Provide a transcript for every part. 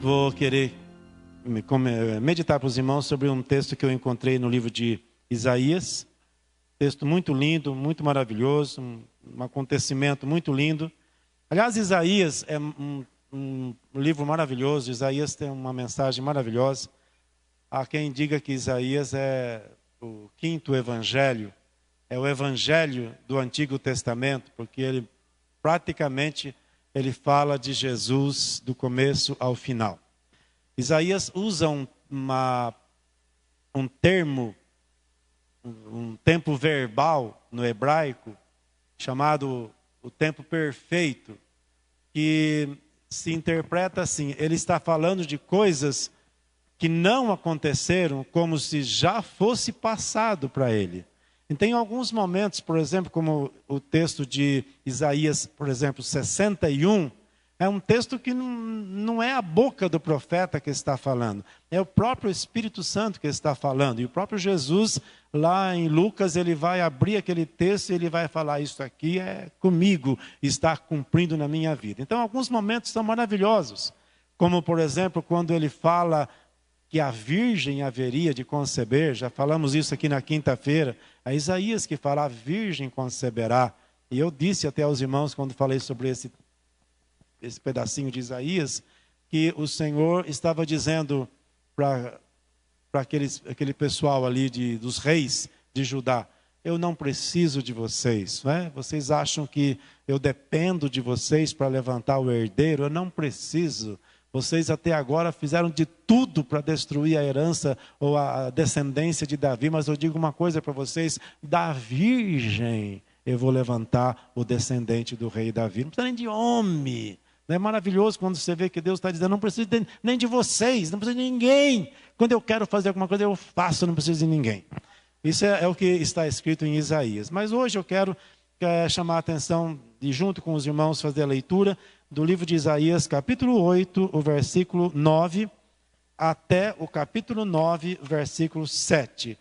Vou querer meditar para os irmãos sobre um texto que eu encontrei no livro de Isaías. Texto muito lindo, muito maravilhoso, um acontecimento muito lindo. Aliás, Isaías é um livro maravilhoso. Isaías tem uma mensagem maravilhosa. Há quem diga que Isaías é o quinto evangelho, é o evangelho do Antigo Testamento, porque ele praticamente fala de Jesus do começo ao final. Isaías usa um tempo verbal no hebraico, chamado o tempo perfeito, que se interpreta assim: ele está falando de coisas que não aconteceram, como se já fosse passado para ele. E tem alguns momentos, por exemplo, como o texto de Isaías, por exemplo, 61, é um texto que não é a boca do profeta que está falando, é o próprio Espírito Santo que está falando. E o próprio Jesus, lá em Lucas, ele vai abrir aquele texto e ele vai falar: isso aqui é comigo, está cumprindo na minha vida. Então, alguns momentos são maravilhosos, como, por exemplo, quando ele fala que a virgem haveria de conceber. Já falamos isso aqui na quinta-feira. É Isaías que fala: a virgem conceberá. E eu disse até aos irmãos, quando falei sobre esse pedacinho de Isaías, que o Senhor estava dizendo para aquele pessoal ali dos reis de Judá: eu não preciso de vocês, não é? Vocês acham que eu dependo de vocês para levantar o herdeiro? Eu não preciso. Vocês até agora fizeram de tudo para destruir a herança ou a descendência de Davi, mas eu digo uma coisa para vocês: da virgem eu vou levantar o descendente do rei Davi. Não precisa nem de homem. Não é maravilhoso quando você vê que Deus está dizendo: não preciso nem de vocês, não preciso de ninguém. Quando eu quero fazer alguma coisa, eu faço, não preciso de ninguém. Isso é o que está escrito em Isaías. Mas hoje eu quero chamar a atenção e, junto com os irmãos, fazer a leitura do livro de Isaías, capítulo 8, o versículo 9, até o capítulo 9, versículo 7.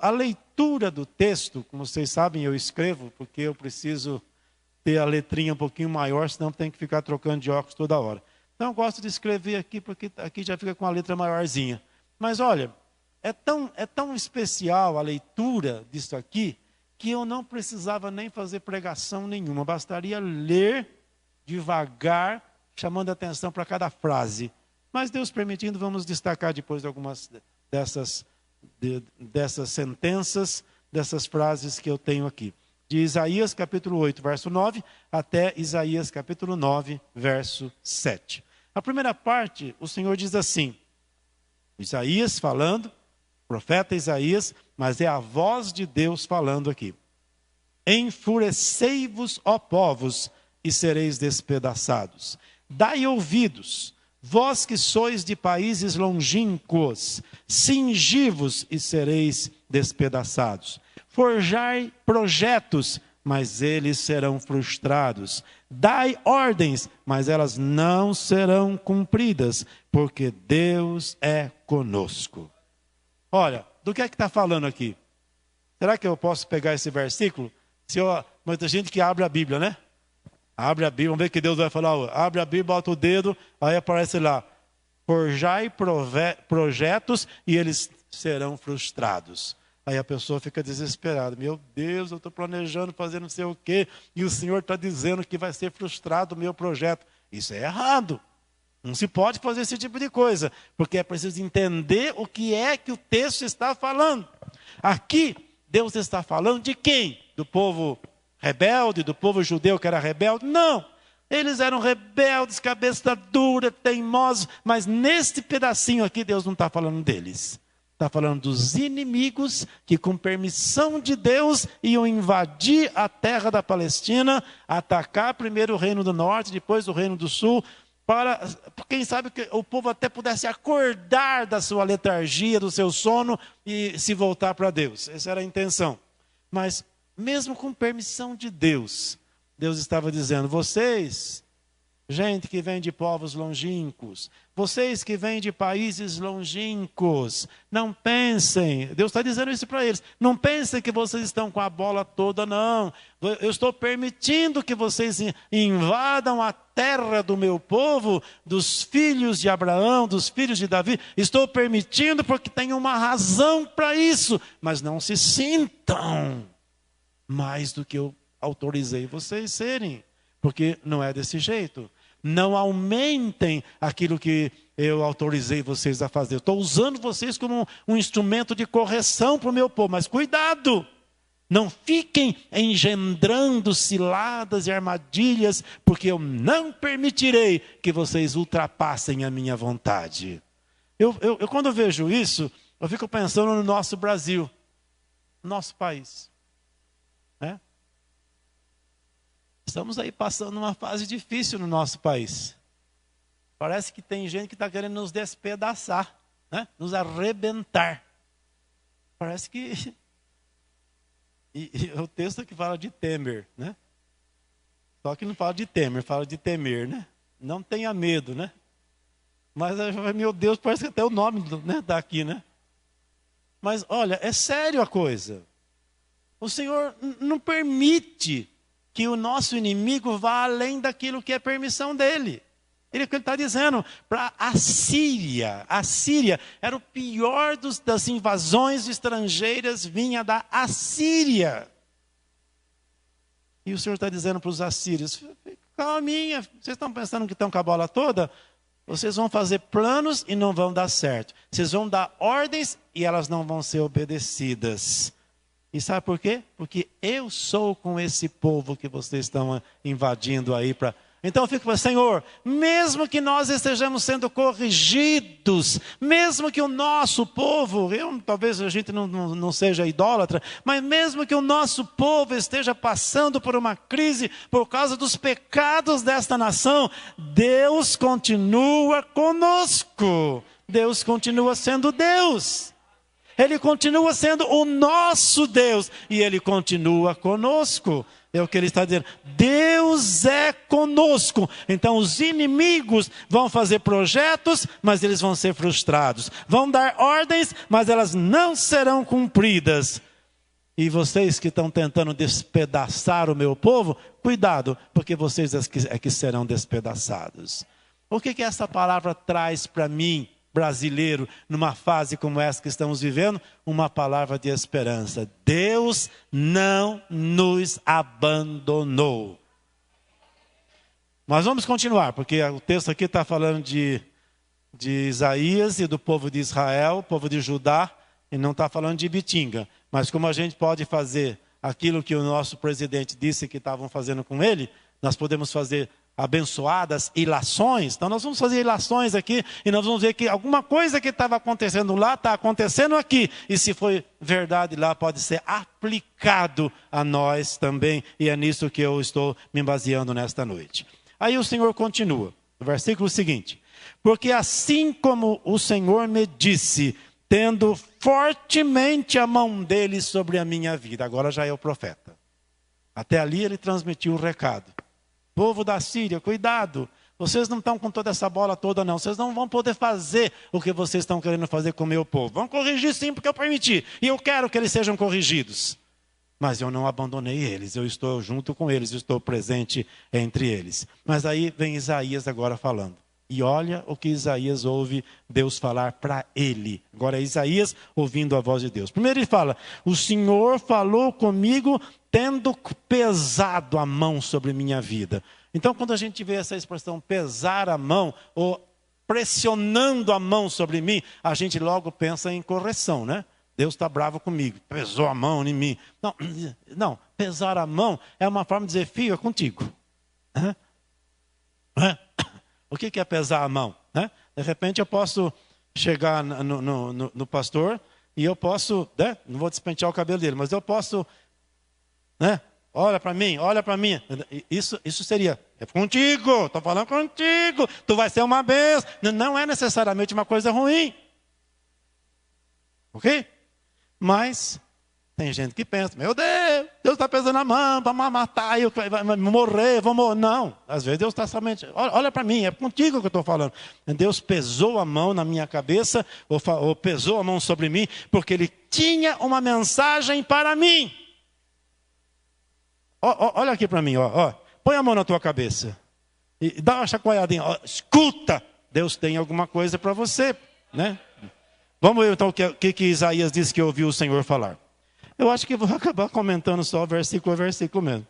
A leitura do texto, como vocês sabem, eu escrevo, porque eu preciso ter a letrinha um pouquinho maior, senão tem que ficar trocando de óculos toda hora. Então eu gosto de escrever aqui, porque aqui já fica com a letra maiorzinha. Mas olha, é tão especial a leitura disso aqui, que eu não precisava nem fazer pregação nenhuma, bastaria ler devagar, chamando atenção para cada frase. Mas Deus permitindo, vamos destacar depois algumas dessas sentenças, dessas frases que eu tenho aqui. De Isaías capítulo 8, verso 9, até Isaías capítulo 9, verso 7. A primeira parte, o Senhor diz assim: Isaías falando, profeta Isaías, mas é a voz de Deus falando aqui. Enfurecei-vos, ó povos, e sereis despedaçados. Dai ouvidos, vós que sois de países longínquos, cingi-vos e sereis despedaçados. Forjai projetos, mas eles serão frustrados. Dai ordens, mas elas não serão cumpridas, porque Deus é conosco. Olha, do que é que está falando aqui? Será que eu posso pegar esse versículo? Muita gente que abre a Bíblia, né? Abre a Bíblia, vamos ver o que Deus vai falar. Abre a Bíblia, bota o dedo, aí aparece lá: forjai projetos e eles serão frustrados. Aí a pessoa fica desesperada: meu Deus, eu estou planejando fazer não sei o quê, e o Senhor está dizendo que vai ser frustrado o meu projeto. Isso é errado. Não se pode fazer esse tipo de coisa, porque é preciso entender o que é que o texto está falando. Aqui, Deus está falando de quem? Do povo rebelde, do povo judeu que era rebelde? Não, eles eram rebeldes, cabeça dura, teimosos, mas neste pedacinho aqui Deus não está falando deles. Está falando dos inimigos que, com permissão de Deus, iam invadir a terra da Palestina, atacar primeiro o reino do norte, depois o reino do sul, para, quem sabe, que o povo até pudesse acordar da sua letargia, do seu sono e se voltar para Deus. Essa era a intenção. Mas, mesmo com permissão de Deus, Deus estava dizendo: vocês gente que vem de povos longínquos, vocês que vêm de países longínquos, não pensem, Deus está dizendo isso para eles, não pensem que vocês estão com a bola toda, não. Eu estou permitindo que vocês invadam a terra do meu povo, dos filhos de Abraão, dos filhos de Davi. Estou permitindo porque tem uma razão para isso, mas não se sintam mais do que eu autorizei vocês serem, porque não é desse jeito. Não aumentem aquilo que eu autorizei vocês a fazer. Eu estou usando vocês como um instrumento de correção para o meu povo. Mas cuidado, não fiquem engendrando ciladas e armadilhas, porque eu não permitirei que vocês ultrapassem a minha vontade. Eu quando vejo isso, eu fico pensando no nosso Brasil, nosso país. Né? Estamos aí passando uma fase difícil no nosso país. Parece que tem gente que está querendo nos despedaçar, né? Nos arrebentar. Parece que... E o texto que fala de Temer, né? Só que não fala de Temer, fala de temer, né? Não tenha medo, né? Mas, meu Deus, parece que até o nome, né, está aqui, né? Mas, olha, é sério a coisa. O Senhor não permite que o nosso inimigo vá além daquilo que é permissão dele. Ele está dizendo para a Síria. A Síria era o pior das invasões estrangeiras, vinha da Assíria. E o Senhor está dizendo para os assírios, calminha, vocês estão pensando que estão com a bola toda? Vocês vão fazer planos e não vão dar certo. Vocês vão dar ordens e elas não vão ser obedecidas. E sabe por quê? Porque eu sou com esse povo que vocês estão invadindo aí para... Então eu fico pensando, Senhor, mesmo que nós estejamos sendo corrigidos, mesmo que o nosso povo, talvez a gente não seja idólatra, mas mesmo que o nosso povo esteja passando por uma crise por causa dos pecados desta nação, Deus continua conosco. Deus continua sendo Deus. Ele continua sendo o nosso Deus e Ele continua conosco. É o que Ele está dizendo. Deus é conosco. Então os inimigos vão fazer projetos, mas eles vão ser frustrados. Vão dar ordens, mas elas não serão cumpridas. E vocês que estão tentando despedaçar o meu povo, cuidado, porque vocês é que serão despedaçados. O que essa palavra traz para mim, brasileiro, numa fase como essa que estamos vivendo? Uma palavra de esperança. Deus não nos abandonou. Mas vamos continuar, porque o texto aqui está falando de Isaías e do povo de Israel, povo de Judá, e não está falando de Bitinga. Mas como a gente pode fazer aquilo que o nosso presidente disse que estavam fazendo com ele, nós podemos fazer abençoadas ilações. Então nós vamos fazer ilações aqui e nós vamos ver que alguma coisa que estava acontecendo lá está acontecendo aqui, e se foi verdade lá pode ser aplicado a nós também, e é nisso que eu estou me baseando nesta noite. Aí o Senhor continua, no versículo seguinte: porque assim como o Senhor me disse, tendo fortemente a mão dele sobre a minha vida. Agora já é o profeta. Até ali ele transmitiu o recado. Povo da Síria, cuidado, vocês não estão com toda essa bola toda não, vocês não vão poder fazer o que vocês estão querendo fazer com o meu povo. Vão corrigir sim, porque eu permiti, e eu quero que eles sejam corrigidos. Mas eu não abandonei eles, eu estou junto com eles, eu estou presente entre eles. Mas aí vem Isaías agora falando. E olha o que Isaías ouve Deus falar para ele. Agora é Isaías ouvindo a voz de Deus. Primeiro ele fala: o Senhor falou comigo tendo pesado a mão sobre minha vida. Então quando a gente vê essa expressão pesar a mão, ou pressionando a mão sobre mim, a gente logo pensa em correção, né? Deus está bravo comigo, pesou a mão em mim. Não, pesar a mão é uma forma de dizer, filho, é contigo. O que é pesar a mão? De repente eu posso chegar no pastor e eu posso, não vou despentear o cabelo dele, mas eu posso, olha para mim. Isso seria, é contigo, estou falando contigo, tu vai ser uma bênção. Não é necessariamente uma coisa ruim. Ok? Mas Tem gente que pensa, meu Deus está pesando a mão para matar, eu vai morrer, vou morrer. Não, às vezes Deus está somente, olha para mim, é contigo que eu estou falando. Deus pesou a mão na minha cabeça, ou pesou a mão sobre mim, porque Ele tinha uma mensagem para mim. Olha aqui para mim, põe a mão na tua cabeça, e dá uma chacoalhadinha, escuta, Deus tem alguma coisa para você, né? Vamos ver então o que Isaías disse que ouviu o Senhor falar. Eu acho que vou acabar comentando só versículo a versículo mesmo.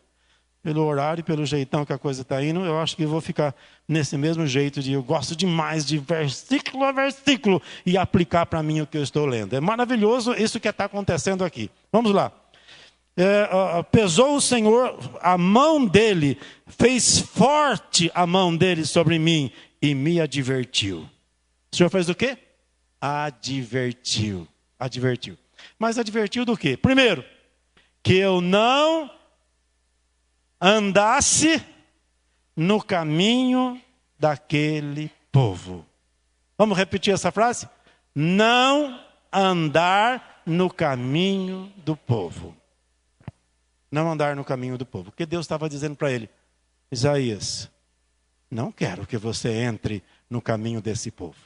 Pelo horário e pelo jeitão que a coisa está indo, eu acho que vou ficar nesse mesmo jeito eu gosto demais de versículo a versículo e aplicar para mim o que eu estou lendo. É maravilhoso isso que está acontecendo aqui. Vamos lá. Pesou o Senhor a mão dele, fez forte a mão dele sobre mim e me advertiu. O Senhor fez o quê? Advertiu. Mas advertiu do quê? Primeiro, que eu não andasse no caminho daquele povo. Vamos repetir essa frase? Não andar no caminho do povo. Não andar no caminho do povo. Porque Deus estava dizendo para ele, Isaías, não quero que você entre no caminho desse povo.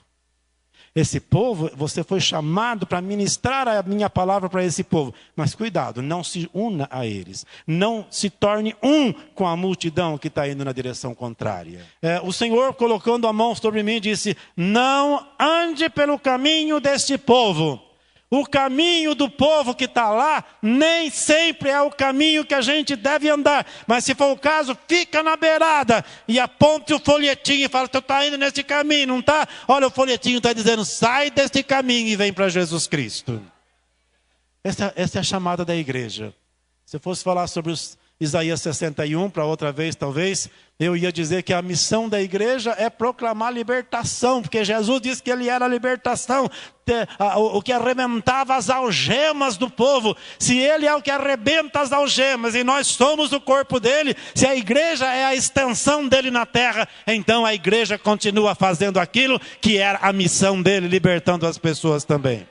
Esse povo, você foi chamado para ministrar a minha palavra para esse povo. Mas cuidado, não se una a eles. Não se torne um com a multidão que está indo na direção contrária. O Senhor, colocando a mão sobre mim, disse, não ande pelo caminho deste povo. O caminho do povo que está lá, nem sempre é o caminho que a gente deve andar. Mas se for o caso, fica na beirada e aponte o folhetinho e fala, tu está indo nesse caminho, não está? Olha, o folhetinho está dizendo, sai desse caminho e vem para Jesus Cristo. Essa é a chamada da igreja. Se eu fosse falar sobre os Isaías 61, para outra vez talvez, eu ia dizer que a missão da igreja é proclamar libertação, porque Jesus disse que Ele era a libertação, o que arrebentava as algemas do povo. Se Ele é o que arrebenta as algemas e nós somos o corpo dEle, se a igreja é a extensão dEle na terra, então a igreja continua fazendo aquilo que era a missão dEle, libertando as pessoas também.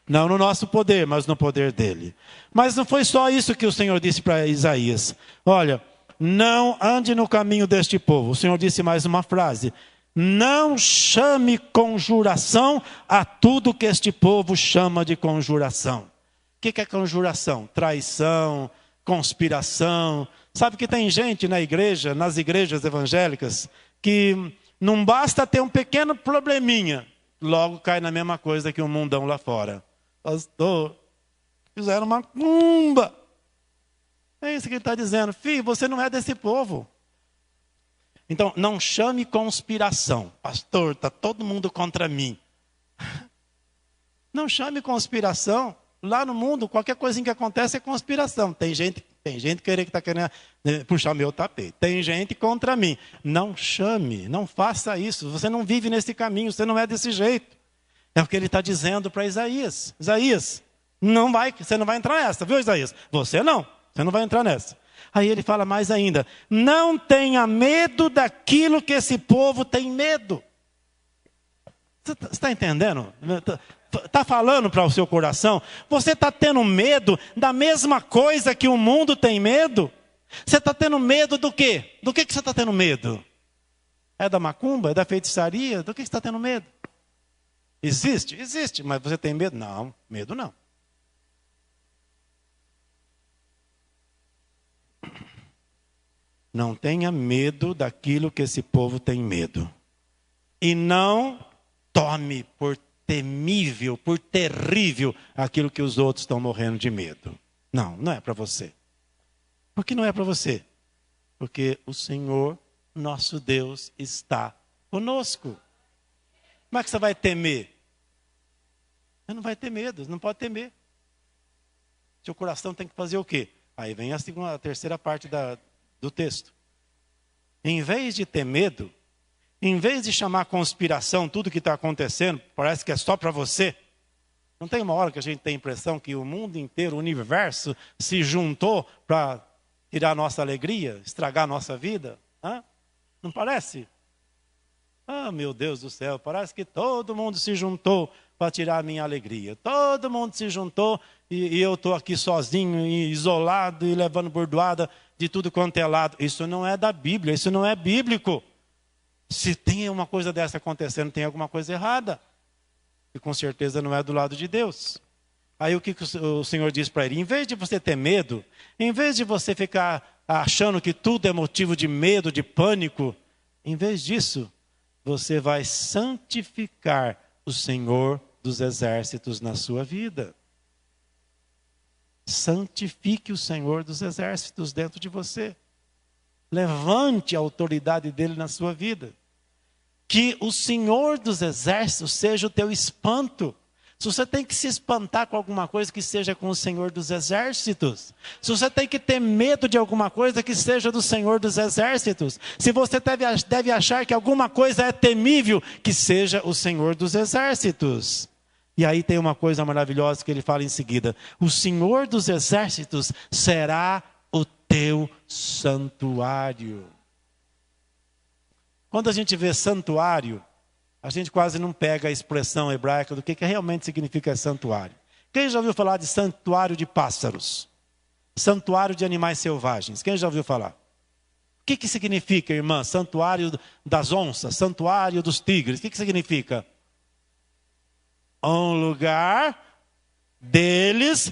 Não no nosso poder, mas no poder dEle. Mas não foi só isso que o Senhor disse para Isaías. Olha, não ande no caminho deste povo. O Senhor disse mais uma frase. Não chame conjuração a tudo que este povo chama de conjuração. O que é conjuração? Traição, conspiração. Sabe que tem gente na igreja, nas igrejas evangélicas, que não basta ter um pequeno probleminha, logo cai na mesma coisa que o mundão lá fora. Pastor, fizeram uma cumba. É isso que ele está dizendo. Filho, você não é desse povo. Então, não chame conspiração. Pastor, está todo mundo contra mim. Não chame conspiração. Lá no mundo, qualquer coisinha que acontece é conspiração. Tem gente que está querendo puxar meu tapete. Tem gente contra mim. Não chame, não faça isso. Você não vive nesse caminho, você não é desse jeito. É o que ele está dizendo para Isaías. Isaías, você não vai entrar nessa, viu, Isaías? Você não vai entrar nessa. Aí ele fala mais ainda, não tenha medo daquilo que esse povo tem medo. Você está entendendo? Está falando para o seu coração? Você está tendo medo da mesma coisa que o mundo tem medo? Você está tendo medo do quê? Do que você está tendo medo? É da macumba? É da feitiçaria? Do que você está tendo medo? Existe? Existe, mas você tem medo? Não, medo não. Não tenha medo daquilo que esse povo tem medo. E não tome por temível, por terrível, aquilo que os outros estão morrendo de medo. Não é para você. Por que não é para você? Porque o Senhor, nosso Deus, está conosco. Como é que você vai temer? Você não vai ter medo, você não pode temer. Seu coração tem que fazer o quê? Aí vem a terceira parte do texto. Em vez de ter medo, em vez de chamar conspiração tudo que está acontecendo, parece que é só para você. Não tem uma hora que a gente tem a impressão que o mundo inteiro, o universo, se juntou para tirar a nossa alegria, estragar a nossa vida? Hã? Não parece? Ah, meu Deus do céu, parece que todo mundo se juntou para tirar a minha alegria. Todo mundo se juntou e eu estou aqui sozinho, isolado e levando bordoada de tudo quanto é lado. Isso não é da Bíblia, isso não é bíblico. Se tem uma coisa dessa acontecendo, tem alguma coisa errada. E com certeza não é do lado de Deus. Aí o que o Senhor diz para ele? Em vez de você ter medo, em vez de você ficar achando que tudo é motivo de medo, de pânico, em vez disso, você vai santificar o Senhor dos exércitos na sua vida. Santifique o Senhor dos exércitos dentro de você. Levante a autoridade dele na sua vida. Que o Senhor dos exércitos seja o teu espanto. Se você tem que se espantar com alguma coisa, que seja com o Senhor dos exércitos. Se você tem que ter medo de alguma coisa, que seja do Senhor dos exércitos. Se você deve achar que alguma coisa é temível, que seja o Senhor dos exércitos. E aí tem uma coisa maravilhosa que ele fala em seguida. O Senhor dos exércitos será o teu santuário. Quando a gente vê santuário, a gente quase não pega a expressão hebraica do que realmente significa santuário. Quem já ouviu falar de santuário de pássaros? Santuário de animais selvagens. Quem já ouviu falar? O que significa, irmã? Santuário das onças, santuário dos tigres. O que significa? Um lugar deles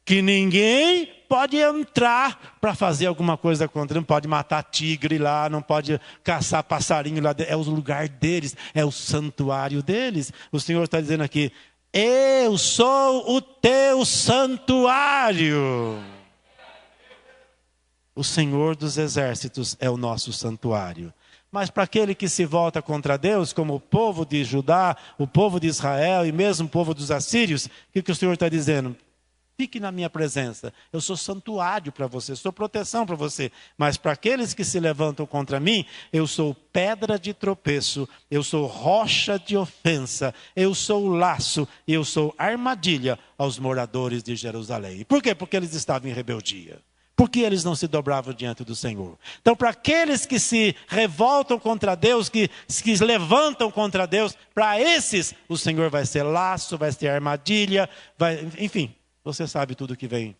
que ninguém pode entrar para fazer alguma coisa contra. Não pode matar tigre lá, não pode caçar passarinho lá. É o lugar deles, é o santuário deles. O Senhor está dizendo aqui, eu sou o teu santuário. O Senhor dos exércitos é o nosso santuário. Mas para aquele que se volta contra Deus, como o povo de Judá, o povo de Israel e mesmo o povo dos assírios, o que o Senhor está dizendo? Fique na minha presença, eu sou santuário para você, sou proteção para você. Mas para aqueles que se levantam contra mim, eu sou pedra de tropeço, eu sou rocha de ofensa, eu sou laço, eu sou armadilha aos moradores de Jerusalém. Por quê? Porque eles estavam em rebeldia. Porque eles não se dobravam diante do Senhor. Então, para aqueles que se revoltam contra Deus, que se levantam contra Deus, para esses o Senhor vai ser laço, vai ser armadilha, enfim. Você sabe tudo que vem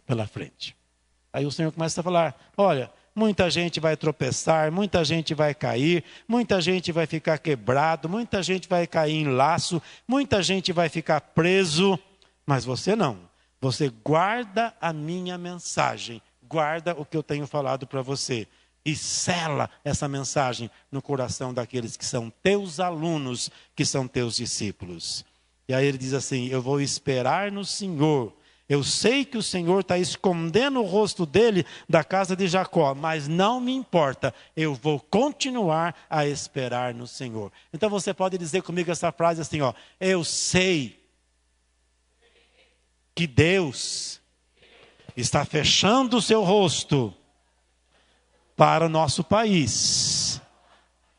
pela frente. Aí o Senhor começa a falar, olha, muita gente vai tropeçar, muita gente vai cair, muita gente vai ficar quebrado, muita gente vai cair em laço, muita gente vai ficar preso, mas você não. Você guarda a minha mensagem, guarda o que eu tenho falado para você. E sela essa mensagem no coração daqueles que são teus alunos, que são teus discípulos. E aí ele diz assim, eu vou esperar no Senhor. Eu sei que o Senhor está escondendo o rosto dele da casa de Jacó, mas não me importa. Eu vou continuar a esperar no Senhor. Então você pode dizer comigo essa frase assim, ó. Eu sei que Deus está fechando o seu rosto para o nosso país,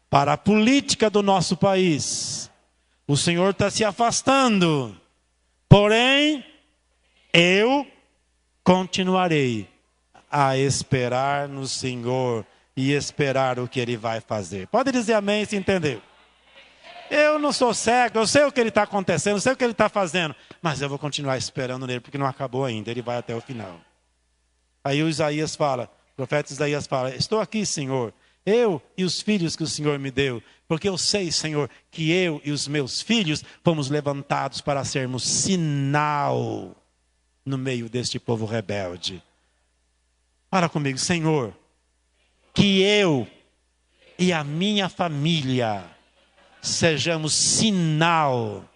para a política do nosso país. O Senhor está se afastando, porém, eu continuarei a esperar no Senhor e esperar o que Ele vai fazer. Pode dizer amém se entendeu? Eu não sou cego, eu sei o que Ele está acontecendo, eu sei o que Ele está fazendo, mas eu vou continuar esperando nele, porque não acabou ainda, Ele vai até o final. Aí o Isaías fala, o profeta Isaías fala, estou aqui, Senhor, eu e os filhos que o Senhor me deu, porque eu sei, Senhor, que eu e os meus filhos fomos levantados para sermos sinal no meio deste povo rebelde. Fala comigo, Senhor, que eu e a minha família sejamos sinal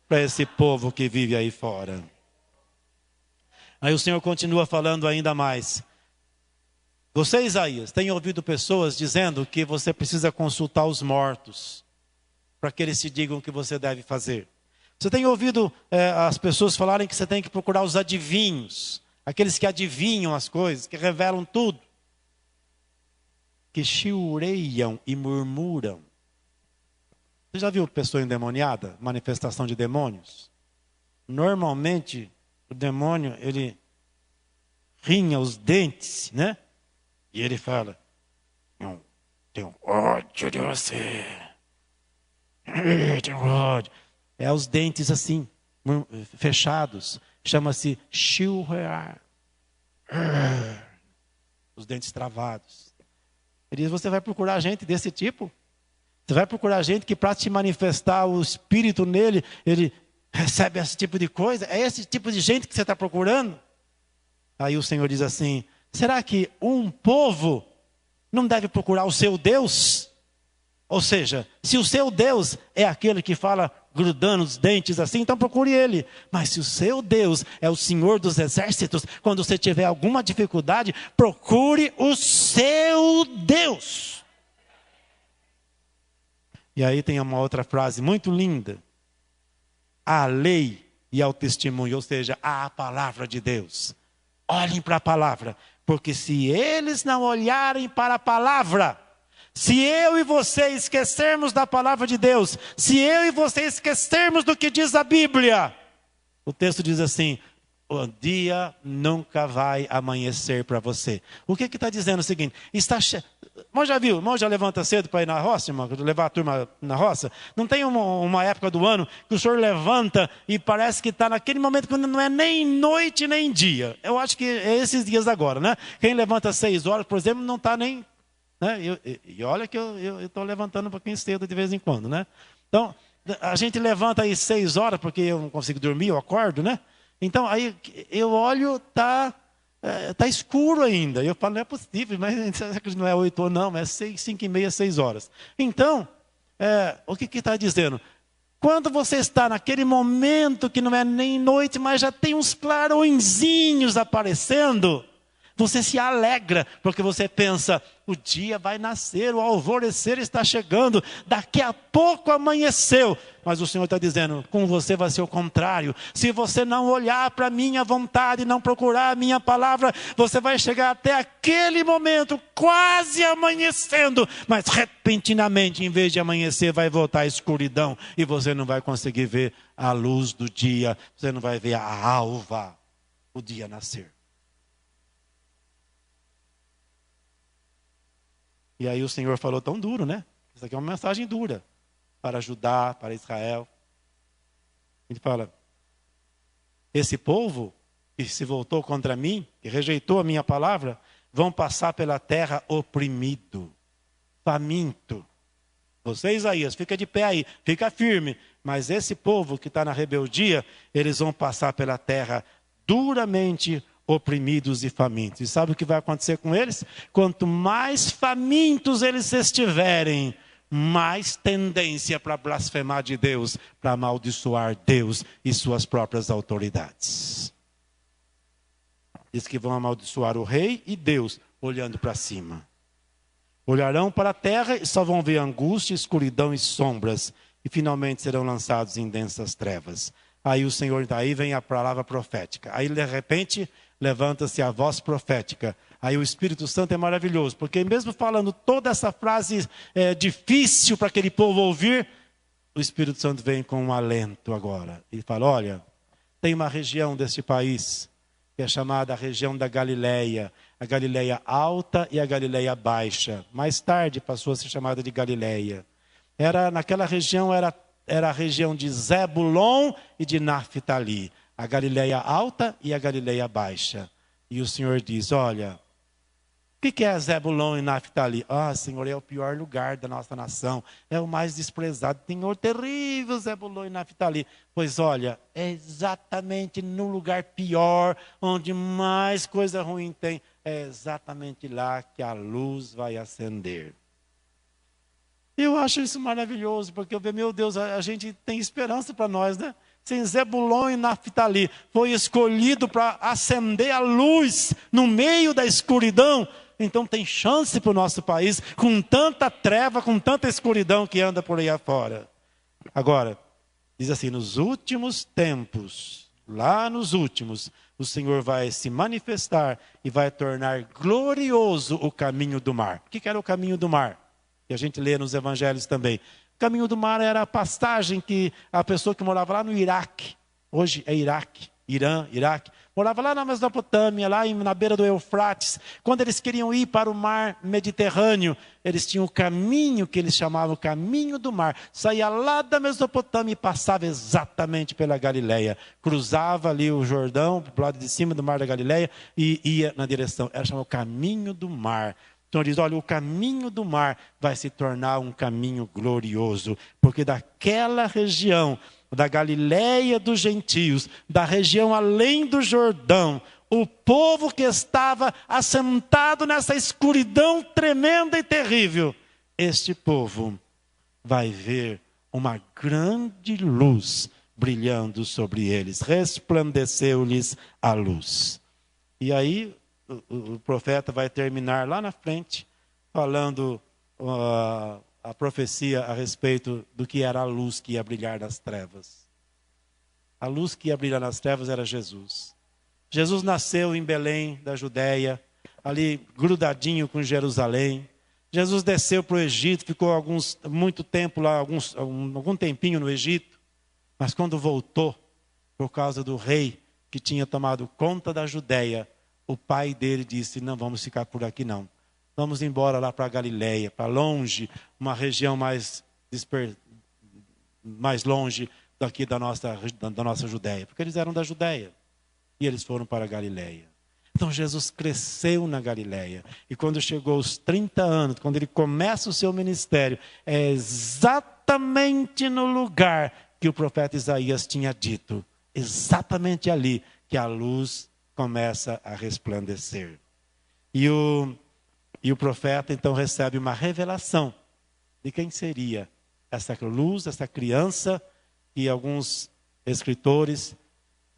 para esse povo que vive aí fora. Aí o Senhor continua falando ainda mais. Você, Isaías, tem ouvido pessoas dizendo que você precisa consultar os mortos para que eles te digam o que você deve fazer. Você tem ouvido as pessoas falarem que você tem que procurar os adivinhos, aqueles que adivinham as coisas, que revelam tudo, que chiureiam e murmuram. Você já viu pessoa endemoniada, manifestação de demônios? Normalmente, o demônio, ele rinha os dentes, né? E ele fala, eu tenho ódio de você. Eu tenho ódio. É os dentes assim, fechados. Chama-se Shilrear. Os dentes travados. Ele diz, você vai procurar gente desse tipo? Você vai procurar gente que para te manifestar o Espírito nele, ele recebe esse tipo de coisa? É esse tipo de gente que você está procurando? Aí o Senhor diz assim, será que um povo não deve procurar o seu Deus? Ou seja, se o seu Deus é aquele que fala grudando os dentes assim, então procure ele. Mas se o seu Deus é o Senhor dos exércitos, quando você tiver alguma dificuldade, procure o seu Deus. E aí tem uma outra frase muito linda. À lei e ao testemunho, ou seja, à palavra de Deus. Olhem para a palavra, porque se eles não olharem para a palavra, se eu e você esquecermos da palavra de Deus, se eu e você esquecermos do que diz a Bíblia, o texto diz assim, o dia nunca vai amanhecer para você. O que está dizendo? É o seguinte, irmão já viu, irmão já levanta cedo para ir na roça, irmão, levar a turma na roça? Não tem uma época do ano que o senhor levanta e parece que está naquele momento quando não é nem noite nem dia. Eu acho que é esses dias agora, né? Quem levanta às 6 horas, por exemplo, não está nem... Né? E olha que eu estou levantando um pouquinho cedo de vez em quando, né? Então, a gente levanta aí 6 horas, porque eu não consigo dormir, eu acordo, né? Então, aí eu olho, tá escuro ainda. Eu falo, não é possível, mas não é 8 horas, não, mas é 5h30, 6 horas. Então, o que está dizendo? Quando você está naquele momento que não é nem noite, mas já tem uns clarõezinhos aparecendo, você se alegra, porque você pensa, o dia vai nascer, o alvorecer está chegando, daqui a pouco amanheceu. Mas o Senhor está dizendo, com você vai ser o contrário. Se você não olhar para a minha vontade, não procurar a minha palavra, você vai chegar até aquele momento, quase amanhecendo, mas repentinamente, em vez de amanhecer, vai voltar a escuridão, e você não vai conseguir ver a luz do dia, você não vai ver a alva, o dia nascer. E aí o Senhor falou tão duro, né? Isso aqui é uma mensagem dura para Judá, para Israel. Ele fala, esse povo que se voltou contra mim, que rejeitou a minha palavra, vão passar pela terra oprimido, faminto. Você, Isaías, fica de pé aí, fica firme. Mas esse povo que está na rebeldia, eles vão passar pela terra duramente oprimidos e famintos. E sabe o que vai acontecer com eles? Quanto mais famintos eles estiverem, mais tendência para blasfemar de Deus, para amaldiçoar Deus e suas próprias autoridades. Diz que vão amaldiçoar o rei e Deus, olhando para cima. Olharão para a terra e só vão ver angústia, escuridão e sombras, e finalmente serão lançados em densas trevas. Aí o Senhor, daí vem a palavra profética. Aí de repente levanta-se a voz profética. Aí o Espírito Santo é maravilhoso, porque mesmo falando toda essa frase difícil para aquele povo ouvir, o Espírito Santo vem com um alento agora. Ele fala, olha, tem uma região deste país que é chamada a região da Galileia, a Galileia Alta e a Galileia Baixa. Mais tarde passou a ser chamada de Galileia. Naquela região era a região de Zebulon e de Naftali, a Galileia Alta e a Galileia Baixa. E o Senhor diz, olha, o que é Zebulon e Naftali? Senhor, é o pior lugar da nossa nação, é o mais desprezado, Senhor, terrível Zebulon e Naftali. Pois olha, é exatamente no lugar pior, onde mais coisa ruim tem, é exatamente lá que a luz vai acender. Eu acho isso maravilhoso, porque eu vejo, meu Deus, a gente tem esperança para nós, né? Sem Zebulon e Naftali foi escolhido para acender a luz no meio da escuridão. Então tem chance para o nosso país, com tanta treva, com tanta escuridão que anda por aí afora. Agora, diz assim, nos últimos tempos, lá nos últimos, o Senhor vai se manifestar e vai tornar glorioso o caminho do mar. O que era o caminho do mar? Que a gente lê nos evangelhos também. O caminho do mar era a passagem que a pessoa que morava lá no Iraque, hoje é Iraque, Irã, Iraque, morava lá na Mesopotâmia, na beira do Eufrates. Quando eles queriam ir para o mar Mediterrâneo, eles tinham o caminho que eles chamavam o caminho do mar. Saía lá da Mesopotâmia e passava exatamente pela Galileia. Cruzava ali o Jordão, para o lado de cima do mar da Galileia, e ia na direção. Era chamado o caminho do mar. Então ele diz, olha, o caminho do mar vai se tornar um caminho glorioso, porque daquela região, da Galileia dos gentios, da região além do Jordão, o povo que estava assentado nessa escuridão tremenda e terrível, este povo vai ver uma grande luz brilhando sobre eles, resplandeceu-lhes a luz. E aí o profeta vai terminar lá na frente, falando a profecia a respeito do que era a luz que ia brilhar nas trevas. A luz que ia brilhar nas trevas era Jesus. Jesus nasceu em Belém, da Judéia, ali grudadinho com Jerusalém. Jesus desceu para o Egito, ficou muito tempo lá, algum tempinho no Egito, mas quando voltou, por causa do rei que tinha tomado conta da Judéia, o pai dele disse, não vamos ficar por aqui não. Vamos embora lá para a Galileia, para longe, uma região mais longe daqui da nossa Judéia. Porque eles eram da Judéia e eles foram para a Galileia. Então Jesus cresceu na Galileia. E quando chegou aos 30 anos, quando ele começa o seu ministério, é exatamente no lugar que o profeta Isaías tinha dito. Exatamente ali que a luz começa a resplandecer. E o profeta então recebe uma revelação de quem seria essa luz, essa criança, que alguns escritores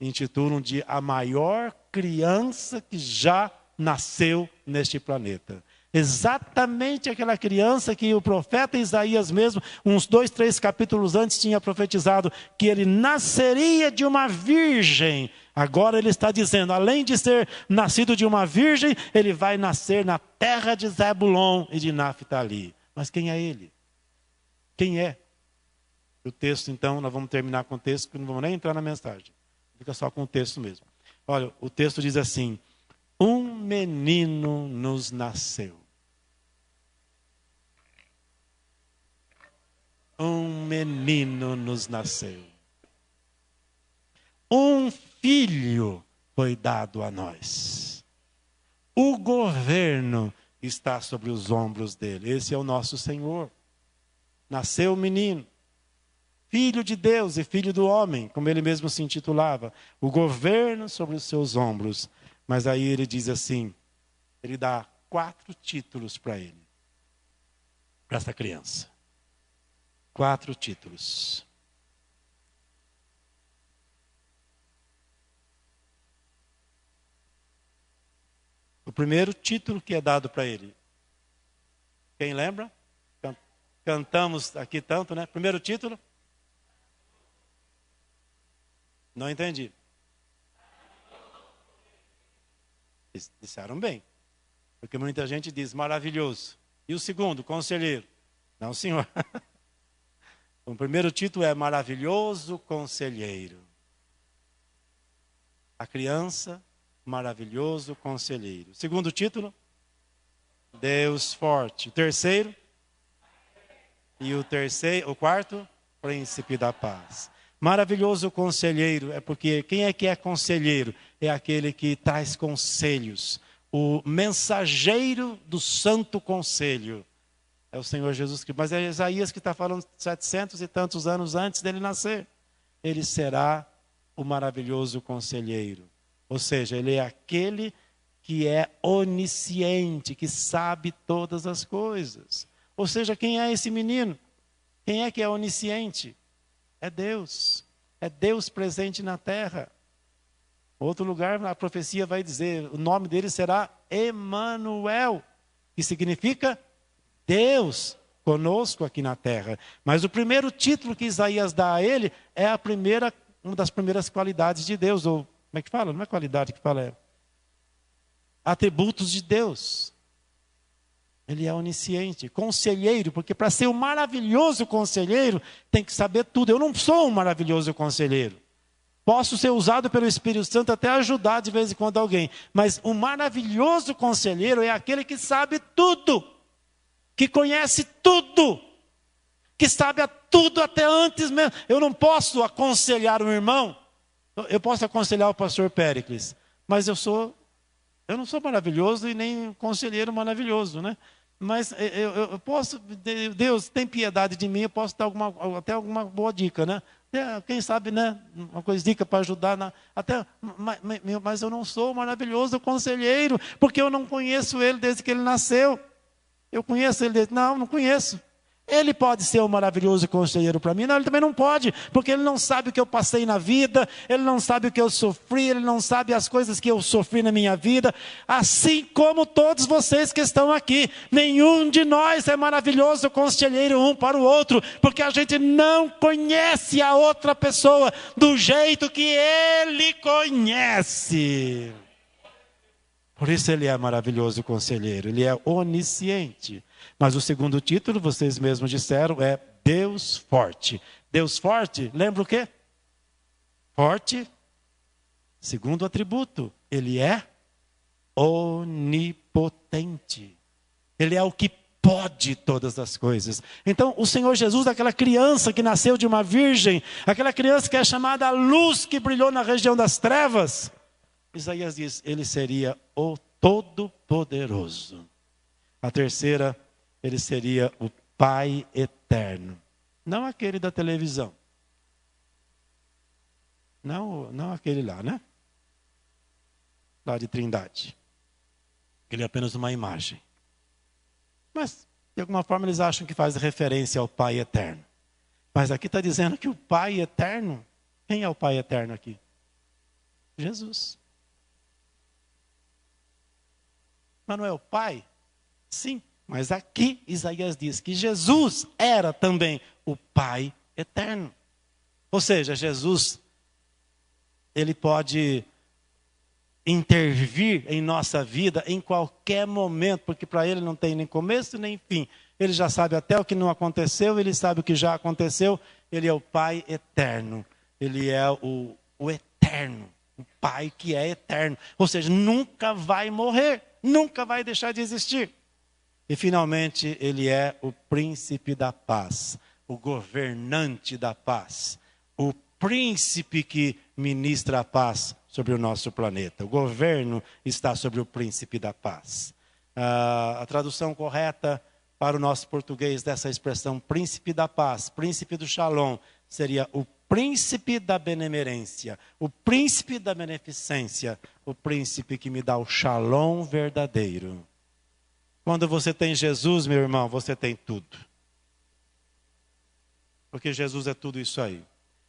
intitulam de a maior criança que já nasceu neste planeta. Exatamente aquela criança que o profeta Isaías mesmo, uns 2, 3 capítulos antes, tinha profetizado que ele nasceria de uma virgem. Agora ele está dizendo, além de ser nascido de uma virgem, ele vai nascer na terra de Zebulon e de Naftali. Mas quem é ele? Quem é? O texto, então, nós vamos terminar com o texto, porque não vamos nem entrar na mensagem. Fica só com o texto mesmo. Olha, o texto diz assim, um menino nos nasceu. Um menino nos nasceu. Um filho foi dado a nós. O governo está sobre os ombros dele. Esse é o nosso Senhor. Nasceu o menino, filho de Deus e filho do homem, como ele mesmo se intitulava. O governo sobre os seus ombros. Mas aí ele diz assim, ele dá 4 títulos para ele, para essa criança. 4 títulos. O primeiro título que é dado para ele. Quem lembra? Cantamos aqui tanto, né? Primeiro título? Não entendi. Disseram bem. Porque muita gente diz maravilhoso. E o segundo, conselheiro? Não, senhor. O primeiro título é maravilhoso conselheiro. A criança, maravilhoso conselheiro. Segundo título, Deus forte. O terceiro, o quarto, príncipe da paz. Maravilhoso conselheiro é porque quem é que é conselheiro? É aquele que traz conselhos. O mensageiro do santo conselho. É o Senhor Jesus Cristo. Mas é Isaías que está falando 700 e tantos anos antes dele nascer. Ele será o maravilhoso conselheiro. Ou seja, ele é aquele que é onisciente, que sabe todas as coisas. Ou seja, quem é esse menino? Quem é que é onisciente? É Deus. É Deus presente na terra. Outro lugar, a profecia vai dizer, o nome dele será Emanuel, que significa Deus conosco aqui na terra. Mas o primeiro título que Isaías dá a ele é uma das primeiras qualidades de Deus. Ou, como é que fala? Não é qualidade que fala, é atributos de Deus. Ele é onisciente, conselheiro, porque para ser um maravilhoso conselheiro, tem que saber tudo. Eu não sou um maravilhoso conselheiro. Posso ser usado pelo Espírito Santo até ajudar de vez em quando alguém. Mas o maravilhoso conselheiro é aquele que sabe tudo. Que conhece tudo. Que sabe a tudo até antes mesmo. Eu não posso aconselhar um irmão. Eu posso aconselhar o pastor Péricles. Mas eu não sou maravilhoso e nem conselheiro maravilhoso, né? Mas eu posso, Deus tem piedade de mim, eu posso dar até alguma boa dica, né? Quem sabe, né? Uma coisa, dica para ajudar. Mas eu não sou maravilhoso conselheiro, porque eu não conheço ele desde que ele nasceu. Eu conheço ele desde... Não conheço. Ele pode ser um maravilhoso conselheiro para mim? Não, ele também não pode, porque ele não sabe o que eu passei na vida, ele não sabe o que eu sofri, ele não sabe as coisas que eu sofri na minha vida, assim como todos vocês que estão aqui. Nenhum de nós é maravilhoso conselheiro um para o outro, porque a gente não conhece a outra pessoa do jeito que ele conhece. Por isso ele é maravilhoso conselheiro, ele é onisciente. Mas o segundo título, vocês mesmos disseram, é Deus forte. Deus forte, lembra o quê? Forte, segundo atributo, ele é onipotente. Ele é o que pode todas as coisas. Então, o Senhor Jesus, aquela criança que nasceu de uma virgem, aquela criança que é chamada a luz que brilhou na região das trevas, Isaías diz, ele seria o Todo-Poderoso. A terceira, ele seria o Pai Eterno. Não aquele da televisão. Não aquele lá, né? Lá de Trindade. Ele é apenas uma imagem. Mas, de alguma forma, eles acham que faz referência ao Pai Eterno. Mas aqui está dizendo que o Pai Eterno... Quem é o Pai Eterno aqui? Jesus. Mas não é o Pai? Sim. Mas aqui Isaías diz que Jesus era também o Pai Eterno. Ou seja, Jesus, ele pode intervir em nossa vida em qualquer momento, porque para ele não tem nem começo nem fim. Ele já sabe até o que não aconteceu, ele sabe o que já aconteceu. Ele é o Pai Eterno. Ele é o Eterno, o Pai que é eterno. Ou seja, nunca vai morrer, nunca vai deixar de existir. E finalmente ele é o príncipe da paz, o governante da paz, o príncipe que ministra a paz sobre o nosso planeta. O governo está sobre o príncipe da paz. A tradução correta para o nosso português dessa expressão príncipe da paz, príncipe do shalom, seria o príncipe da benemerência, o príncipe da beneficência, o príncipe que me dá o shalom verdadeiro. Quando você tem Jesus, meu irmão, você tem tudo. Porque Jesus é tudo isso aí.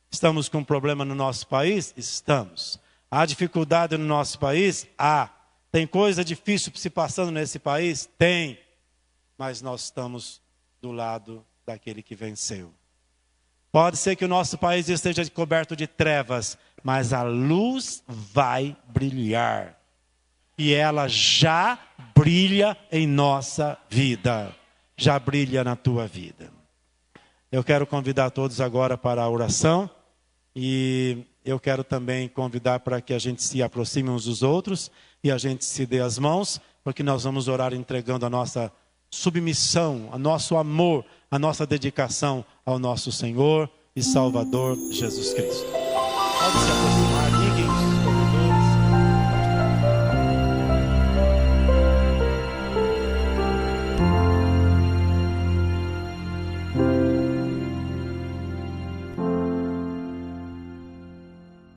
Estamos com um problema no nosso país? Estamos. Há dificuldade no nosso país? Há. Tem coisa difícil se passando nesse país? Tem. Mas nós estamos do lado daquele que venceu. Pode ser que o nosso país esteja coberto de trevas, mas a luz vai brilhar. E ela já brilha em nossa vida. Já brilha na tua vida. Eu quero convidar todos agora para a oração. E eu quero também convidar para que a gente se aproxime uns dos outros. E a gente se dê as mãos. Porque nós vamos orar entregando a nossa submissão, o nosso amor, a nossa dedicação ao nosso Senhor e Salvador Jesus Cristo. Pode se aproximar.